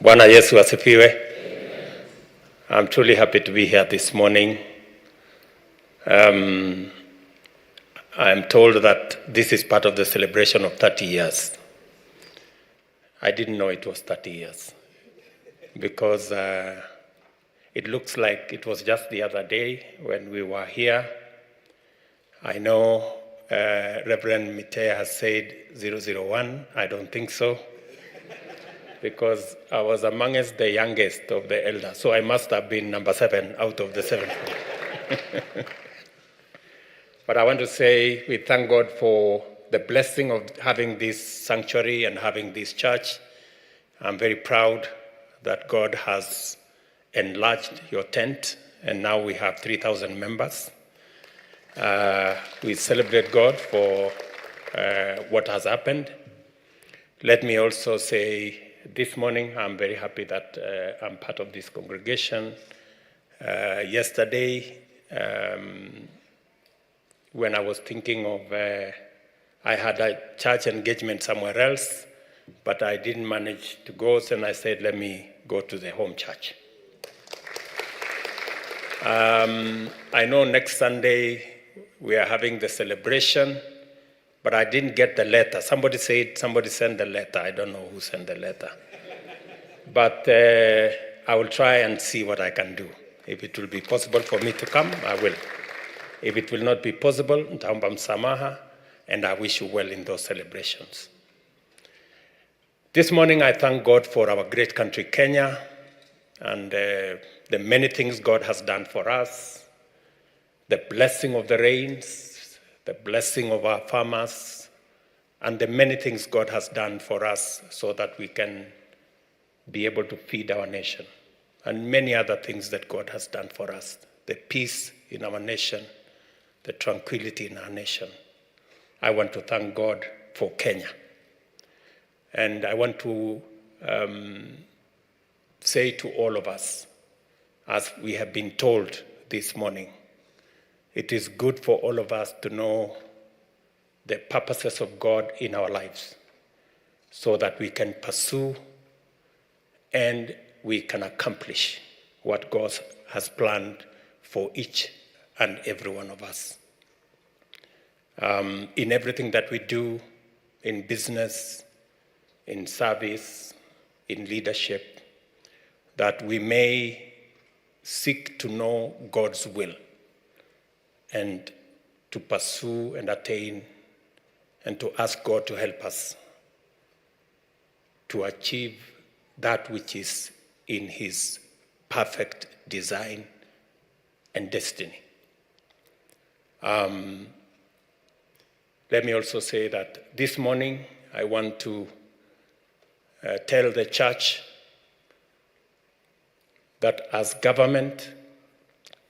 Bwana Yesu asifiwe. I'm truly happy to be here this morning. I'm told that this is part of the celebration of 30 years. I didn't know it was 30 years because it looks like it was just the other day when we were here. I know Reverend Mitea has said 001. I don't think so, because I was amongst the youngest of the elders, so I must have been number 7 out of the 7. But I want to say we thank God for the blessing of having this sanctuary and having this church. I'm very proud that God has enlarged your tent, and now we have 3,000 members. We celebrate God for what has happened. Let me also say this morning I'm very happy that I'm part of this congregation. Yesterday, when I was thinking of, I had a church engagement somewhere else, but I didn't manage to go, so I said, let me go to the home church. I know next Sunday we are having the celebration, but I didn't get the letter. Somebody said somebody sent the letter. I don't know who sent the letter. But I will try and see what I can do. If it will be possible for me to come, I will. If it will not be possible, nitaomba msamaha, and I wish you well in those celebrations. This morning I thank God for our great country, Kenya, and the many things God has done for us, the blessing of the rains, the blessing of our farmers, and the many things God has done for us so that we can be able to feed our nation, and many other things that God has done for us, the peace in our nation, the tranquility in our nation. I want to thank God for Kenya. And I want to say to all of us, as we have been told this morning, it is good for all of us to know the purposes of God in our lives so that we can pursue and we can accomplish what God has planned for each and every one of us. In everything that we do, in business, in service, in leadership, that we may seek to know God's will and to pursue and attain and to ask God to help us to achieve that which is in His perfect design and destiny. Let me also say that this morning I want to tell the church that as government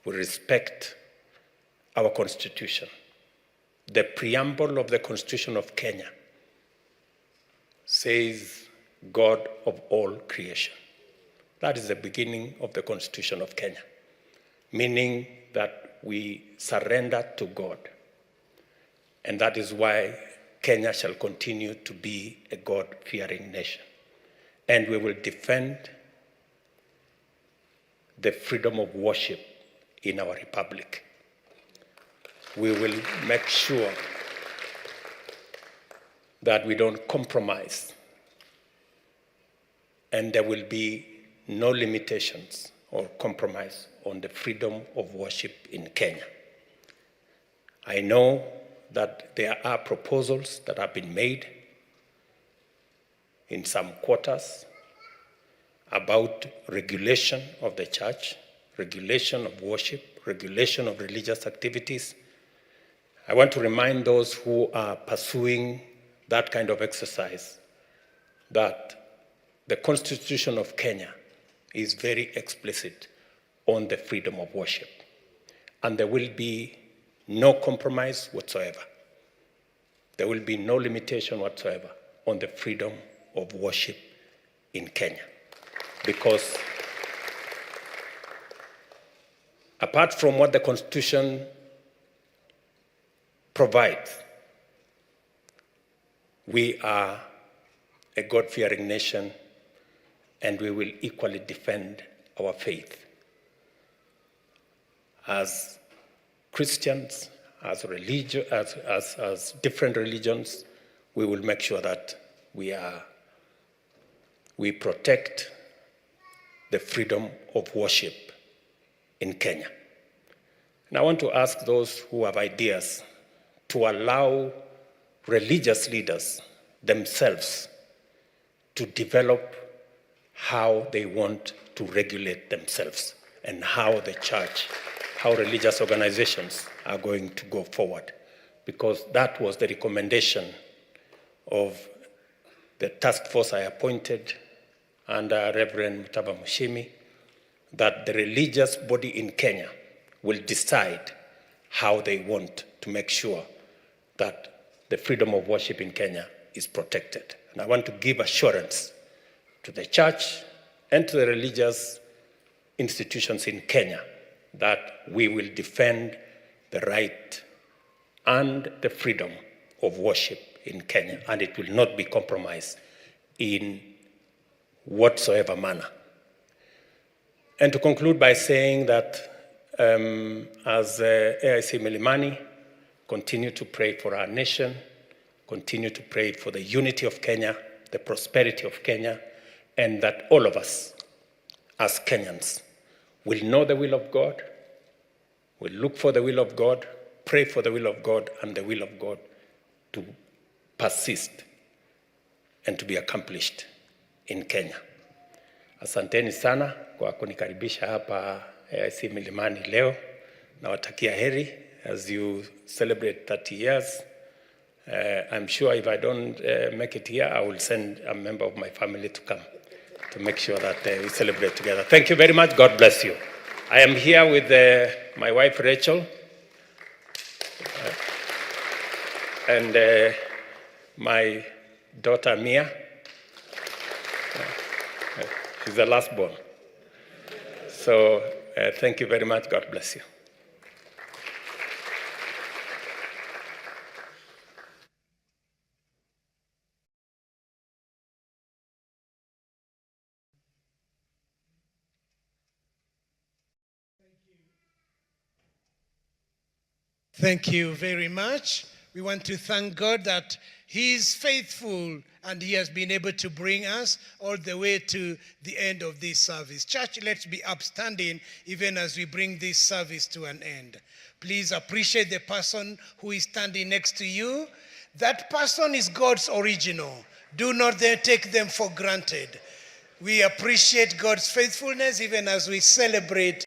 we respect our constitution. The preamble of the Constitution of Kenya says God of all creation. That is the beginning of the Constitution of Kenya, meaning that we surrender to God. And that is why Kenya shall continue to be a God-fearing nation. And we will defend the freedom of worship in our republic. We will make sure that we don't compromise, and there will be no limitations or compromise on the freedom of worship in Kenya. I know that there are proposals that have been made in some quarters about regulation of the church, regulation of worship, regulation of religious activities. I want to remind those who are pursuing that kind of exercise that the Constitution of Kenya is very explicit on the freedom of worship, and there will be no compromise whatsoever. There will be no limitation whatsoever on the freedom of worship in Kenya. Because apart from what the Constitution provides, we are a God-fearing nation, and we will equally defend our faith. As Christians, as different religions, we will make sure that we protect the freedom of worship in Kenya. And I want to ask those who have ideas to allow religious leaders themselves to develop how they want to regulate themselves and how the church, how religious organizations are going to go forward. Because that was the recommendation of the task force I appointed under Reverend Mutaba Mushimi, that the religious body in Kenya will decide how they want to make sure that the freedom of worship in Kenya is protected. And I want to give assurance to the church and to the religious institutions in Kenya that we will defend the right and the freedom of worship in Kenya, and it will not be compromised in whatsoever manner. And to conclude by saying that as AIC Milimani, continue to pray for our nation, continue to pray for the unity of Kenya, the prosperity of Kenya, and that all of us as Kenyans will know the will of God, will look for the will of God, pray for the will of God, and the will of God to persist and to be accomplished in Kenya. Asanteni sana kwa kunikaribisha hapa AIC Milimani leo. Nawatakia heri as you celebrate 30 years. I'm sure if I don't make it here, I will send a member of my family to come to make sure that we celebrate together. Thank you very much. God bless you. I am here with my wife, Rachel, and my daughter, Mia. She's the last born. So thank you very much. God bless you. Thank you very much. We want to thank God that He is faithful and He has been able to bring us all the way to the end of this service. Church, let's be upstanding even as we bring this service to an end. Please appreciate the person who is standing next to you. That person is God's original. Do not take them for granted. We appreciate God's faithfulness even as we celebrate